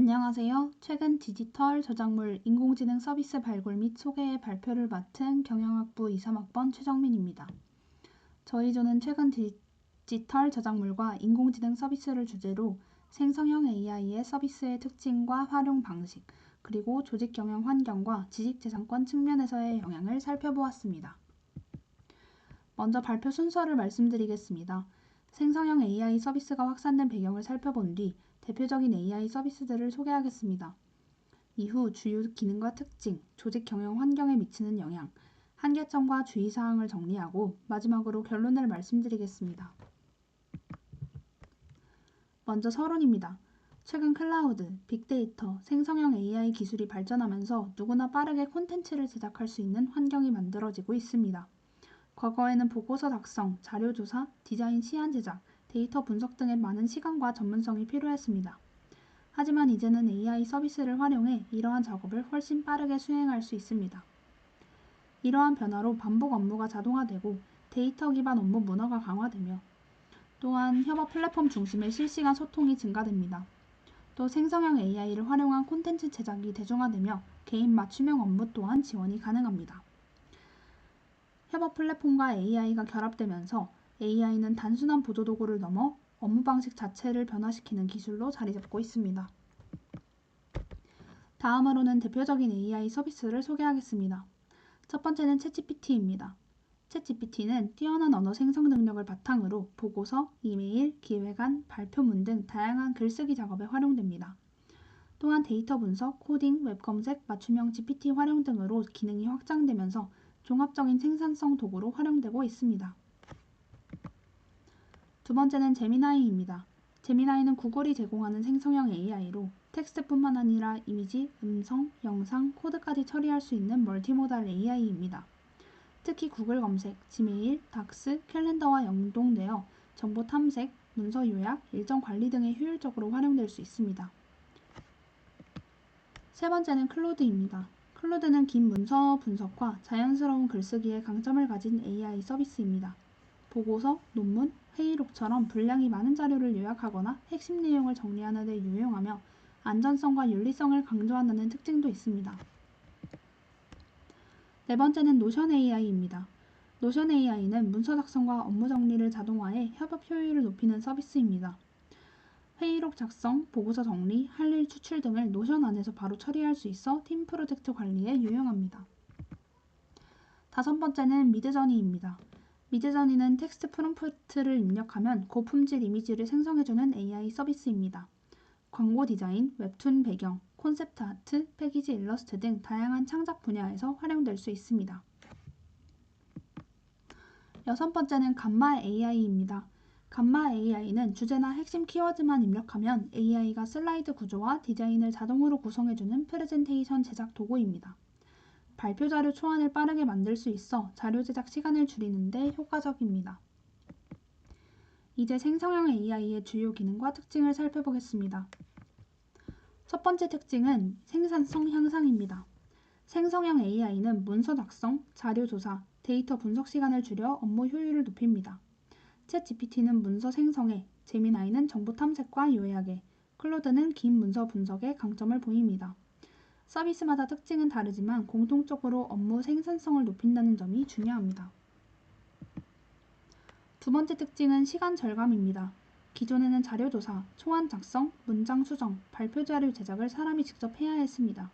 안녕하세요. 최근 디지털 저작물 인공지능 서비스 발굴 및 소개의 발표를 맡은 경영학부 23학번 최정민입니다. 저희 조는 최근 디지털 저작물과 인공지능 서비스를 주제로 생성형 AI의 서비스의 특징과 활용 방식, 그리고 조직 경영 환경과 지식재산권 측면에서의 영향을 살펴보았습니다. 먼저 발표 순서를 말씀드리겠습니다. 생성형 AI 서비스가 확산된 배경을 살펴본 뒤 대표적인 AI 서비스들을 소개하겠습니다. 이후 주요 기능과 특징, 조직 경영 환경에 미치는 영향, 한계점과 주의사항을 정리하고 마지막으로 결론을 말씀드리겠습니다. 먼저 서론입니다. 최근 클라우드, 빅데이터, 생성형 AI 기술이 발전하면서 누구나 빠르게 콘텐츠를 제작할 수 있는 환경이 만들어지고 있습니다. 과거에는 보고서 작성, 자료 조사, 디자인 시안 제작, 데이터 분석 등의 많은 시간과 전문성이 필요했습니다. 하지만 이제는 AI 서비스를 활용해 이러한 작업을 훨씬 빠르게 수행할 수 있습니다. 이러한 변화로 반복 업무가 자동화되고 데이터 기반 업무 문화가 강화되며 또한 협업 플랫폼 중심의 실시간 소통이 증가됩니다. 또 생성형 AI를 활용한 콘텐츠 제작이 대중화되며 개인 맞춤형 업무 또한 지원이 가능합니다. 협업 플랫폼과 AI가 결합되면서 AI는 단순한 보조 도구를 넘어 업무 방식 자체를 변화시키는 기술로 자리 잡고 있습니다. 다음으로는 대표적인 AI 서비스를 소개하겠습니다. 첫 번째는 챗GPT입니다. 챗GPT는 뛰어난 언어 생성 능력을 바탕으로 보고서, 이메일, 기획안, 발표문 등 다양한 글쓰기 작업에 활용됩니다. 또한 데이터 분석, 코딩, 웹 검색, 맞춤형 GPT 활용 등으로 기능이 확장되면서 종합적인 생산성 도구로 활용되고 있습니다. 두 번째는 제미나이입니다. 제미나이는 구글이 제공하는 생성형 AI로 텍스트뿐만 아니라 이미지, 음성, 영상, 코드까지 처리할 수 있는 멀티모달 AI입니다. 특히 구글 검색, 지메일, 닥스, 캘린더와 연동되어 정보 탐색, 문서 요약, 일정 관리 등에 효율적으로 활용될 수 있습니다. 세 번째는 클로드입니다. 클로드는 긴 문서 분석과 자연스러운 글쓰기에 강점을 가진 AI 서비스입니다. 보고서, 논문, 회의록처럼 분량이 많은 자료를 요약하거나 핵심 내용을 정리하는 데 유용하며 안전성과 윤리성을 강조한다는 특징도 있습니다. 네 번째는 노션 AI입니다. 노션 AI는 문서 작성과 업무 정리를 자동화해 협업 효율을 높이는 서비스입니다. 회의록 작성, 보고서 정리, 할 일 추출 등을 노션 안에서 바로 처리할 수 있어 팀 프로젝트 관리에 유용합니다. 다섯 번째는 미드저니입니다. 미드저니는 텍스트 프롬프트를 입력하면 고품질 이미지를 생성해주는 AI 서비스입니다. 광고 디자인, 웹툰 배경, 콘셉트 아트, 패키지 일러스트 등 다양한 창작 분야에서 활용될 수 있습니다. 여섯 번째는 감마 AI입니다. 감마 AI는 주제나 핵심 키워드만 입력하면 AI가 슬라이드 구조와 디자인을 자동으로 구성해주는 프레젠테이션 제작 도구입니다. 발표 자료 초안을 빠르게 만들 수 있어 자료 제작 시간을 줄이는 데 효과적입니다. 이제 생성형 AI의 주요 기능과 특징을 살펴보겠습니다. 첫 번째 특징은 생산성 향상입니다. 생성형 AI는 문서 작성, 자료 조사, 데이터 분석 시간을 줄여 업무 효율을 높입니다. 챗GPT는 문서 생성에, 제미나이는 정보 탐색과 요약에, 클로드는 긴 문서 분석에 강점을 보입니다. 서비스마다 특징은 다르지만 공통적으로 업무 생산성을 높인다는 점이 중요합니다. 두 번째 특징은 시간 절감입니다. 기존에는 자료 조사, 초안 작성, 문장 수정, 발표 자료 제작을 사람이 직접 해야 했습니다.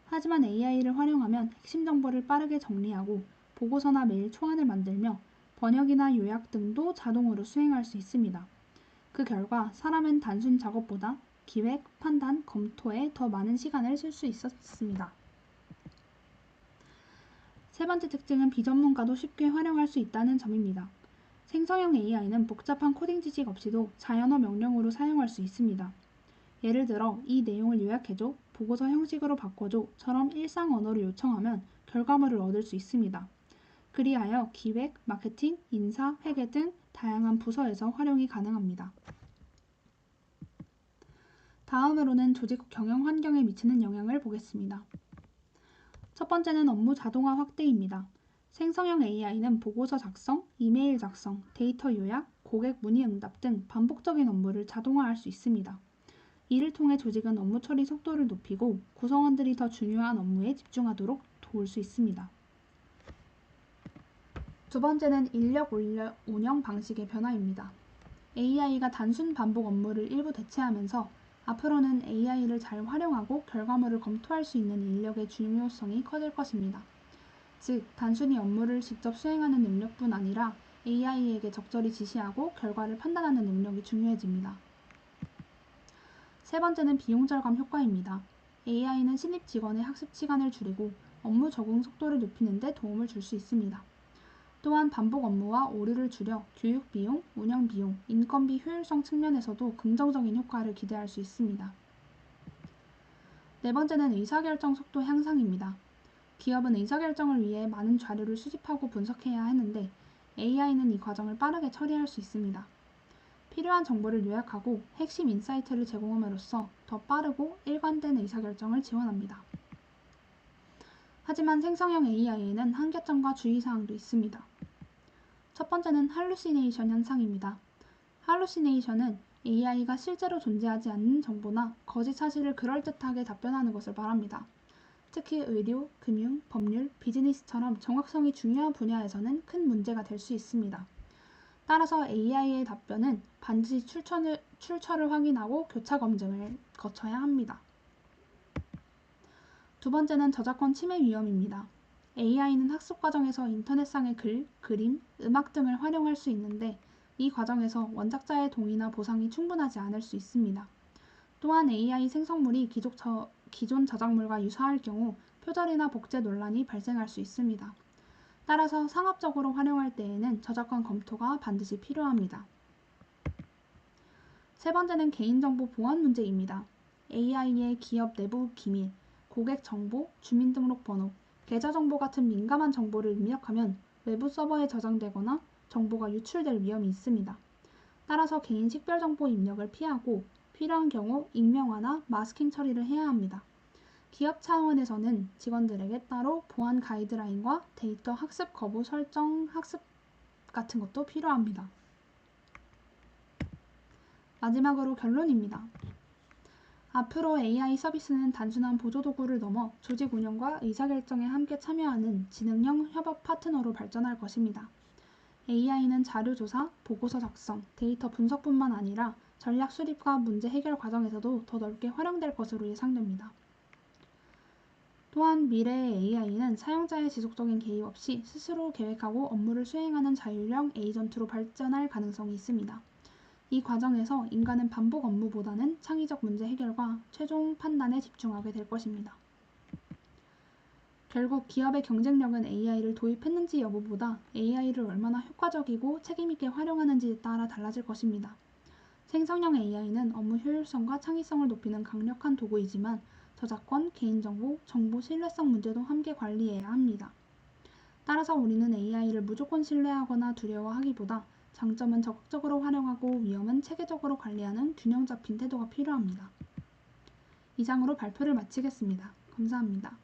하지만 AI를 활용하면 핵심 정보를 빠르게 정리하고 보고서나 메일 초안을 만들며 번역이나 요약 등도 자동으로 수행할 수 있습니다. 그 결과 사람은 단순 작업보다 기획, 판단, 검토에 더 많은 시간을 쓸 수 있었습니다. 세 번째 특징은 비전문가도 쉽게 활용할 수 있다는 점입니다. 생성형 AI는 복잡한 코딩 지식 없이도 자연어 명령으로 사용할 수 있습니다. 예를 들어 이 내용을 요약해줘, 보고서 형식으로 바꿔줘처럼 일상 언어를 요청하면 결과물을 얻을 수 있습니다. 그리하여 기획, 마케팅, 인사, 회계 등 다양한 부서에서 활용이 가능합니다. 다음으로는 조직 경영 환경에 미치는 영향을 보겠습니다. 첫 번째는 업무 자동화 확대입니다. 생성형 AI는 보고서 작성, 이메일 작성, 데이터 요약, 고객 문의 응답 등 반복적인 업무를 자동화할 수 있습니다. 이를 통해 조직은 업무 처리 속도를 높이고 구성원들이 더 중요한 업무에 집중하도록 도울 수 있습니다. 두 번째는 인력 운영 방식의 변화입니다. AI가 단순 반복 업무를 일부 대체하면서 앞으로는 AI를 잘 활용하고 결과물을 검토할 수 있는 인력의 중요성이 커질 것입니다. 즉, 단순히 업무를 직접 수행하는 능력뿐 아니라 AI에게 적절히 지시하고 결과를 판단하는 능력이 중요해집니다. 세 번째는 비용 절감 효과입니다. AI는 신입 직원의 학습 시간을 줄이고 업무 적응 속도를 높이는 데 도움을 줄 수 있습니다. 또한 반복 업무와 오류를 줄여 교육 비용, 운영 비용, 인건비 효율성 측면에서도 긍정적인 효과를 기대할 수 있습니다. 네 번째는 의사결정 속도 향상입니다. 기업은 의사결정을 위해 많은 자료를 수집하고 분석해야 하는데 AI는 이 과정을 빠르게 처리할 수 있습니다. 필요한 정보를 요약하고 핵심 인사이트를 제공함으로써 더 빠르고 일관된 의사결정을 지원합니다. 하지만 생성형 AI에는 한계점과 주의사항도 있습니다. 첫 번째는 할루시네이션 현상입니다. 할루시네이션은 AI가 실제로 존재하지 않는 정보나 거짓 사실을 그럴듯하게 답변하는 것을 말합니다. 특히 의료, 금융, 법률, 비즈니스처럼 정확성이 중요한 분야에서는 큰 문제가 될 수 있습니다. 따라서 AI의 답변은 반드시 출처를 확인하고 교차 검증을 거쳐야 합니다. 두 번째는 저작권 침해 위험입니다. AI는 학습 과정에서 인터넷상의 글, 그림, 음악 등을 활용할 수 있는데 이 과정에서 원작자의 동의나 보상이 충분하지 않을 수 있습니다. 또한 AI 생성물이 기존 저작물과 유사할 경우 표절이나 복제 논란이 발생할 수 있습니다. 따라서 상업적으로 활용할 때에는 저작권 검토가 반드시 필요합니다. 세 번째는 개인정보 보안 문제입니다. AI의 기업 내부 기밀, 고객 정보, 주민등록번호, 계좌 정보 같은 민감한 정보를 입력하면 외부 서버에 저장되거나 정보가 유출될 위험이 있습니다. 따라서 개인 식별 정보 입력을 피하고 필요한 경우 익명화나 마스킹 처리를 해야 합니다. 기업 차원에서는 직원들에게 따로 보안 가이드라인과 데이터 학습 거부 설정 학습 같은 것도 필요합니다. 마지막으로 결론입니다. 앞으로 AI 서비스는 단순한 보조도구를 넘어 조직 운영과 의사결정에 함께 참여하는 지능형 협업 파트너로 발전할 것입니다. AI는 자료조사, 보고서 작성, 데이터 분석뿐만 아니라 전략 수립과 문제 해결 과정에서도 더 넓게 활용될 것으로 예상됩니다. 또한 미래의 AI는 사용자의 지속적인 개입 없이 스스로 계획하고 업무를 수행하는 자율형 에이전트로 발전할 가능성이 있습니다. 이 과정에서 인간은 반복 업무보다는 창의적 문제 해결과 최종 판단에 집중하게 될 것입니다. 결국 기업의 경쟁력은 AI를 도입했는지 여부보다 AI를 얼마나 효과적이고 책임있게 활용하는지에 따라 달라질 것입니다. 생성형 AI는 업무 효율성과 창의성을 높이는 강력한 도구이지만 저작권, 개인정보, 정보 신뢰성 문제도 함께 관리해야 합니다. 따라서 우리는 AI를 무조건 신뢰하거나 두려워하기보다 장점은 적극적으로 활용하고 위험은 체계적으로 관리하는 균형 잡힌 태도가 필요합니다. 이상으로 발표를 마치겠습니다. 감사합니다.